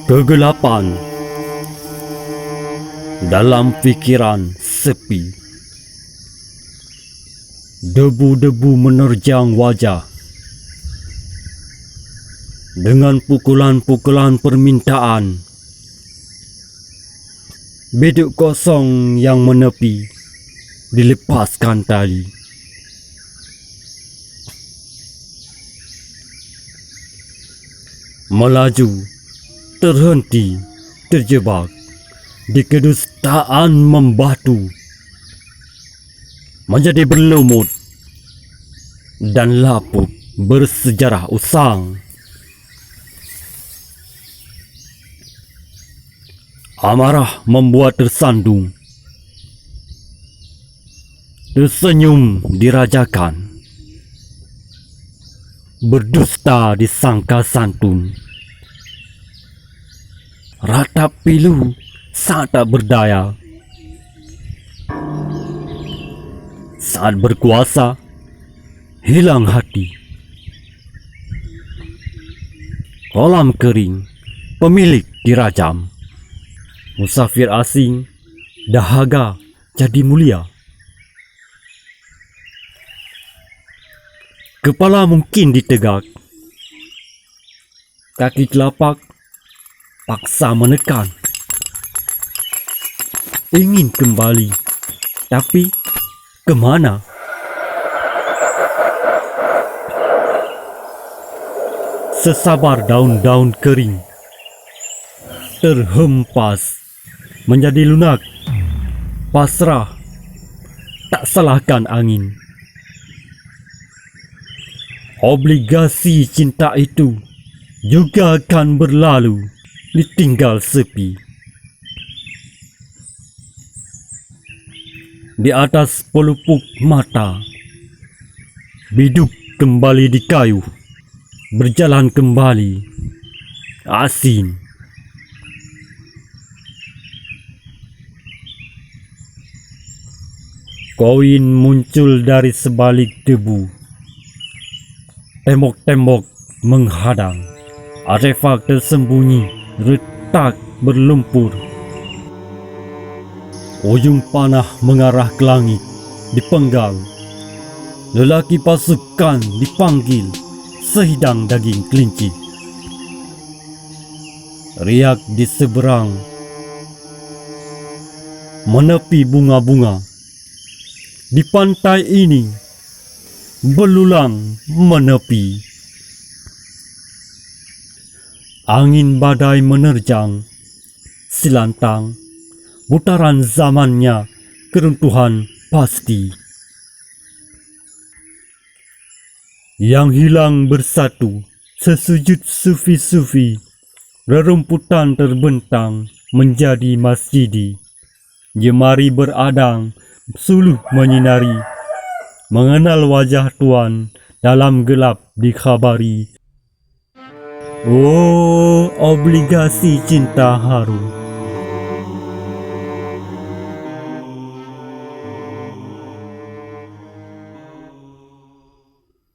Kegelapan dalam fikiran sepi. Debu-debu menerjang wajah. Dengan pukulan-pukulan permintaan. Bidik kosong yang menepi, dilepaskan tali. Melaju, terhenti, terjebak di kedustaan membatu, menjadi berlumut dan laput bersejarah usang. Amarah membuat tersandung, tersenyum dirajakan, berdusta disangka santun. Ratap pilu saat tak berdaya. Saat berkuasa, hilang hati. Kolam kering, pemilik dirajam. Musafir asing, dahaga jadi mulia. Kepala mungkin ditegak. Kaki telapak paksa menekan. Ingin kembali, tapi kemana? Sesabar daun-daun kering, terhempas, menjadi lunak, pasrah, tak salahkan angin. Obligasi cinta itu juga akan berlalu, ditinggal sepi. Di atas pelupuk mata, biduk kembali di kayu, berjalan kembali, asin. Koin muncul dari sebalik debu, tembok-tembok menghadang, artefak tersembunyi retak berlumpur. Ujung panah mengarah ke langit, dipenggal. Lelaki pasukan dipanggil, sehidang daging kelinci. Riak di seberang, menepi bunga-bunga. Di pantai ini, belulang menepi. Angin badai menerjang, silantang, putaran zamannya, keruntuhan pasti. Yang hilang bersatu, sesujud sufi-sufi, rerumputan terbentang menjadi masjidi. Jemari beradang, suluh menyinari, mengenal wajah Tuan dalam gelap dikhabari. Oh, obligasi cinta haru.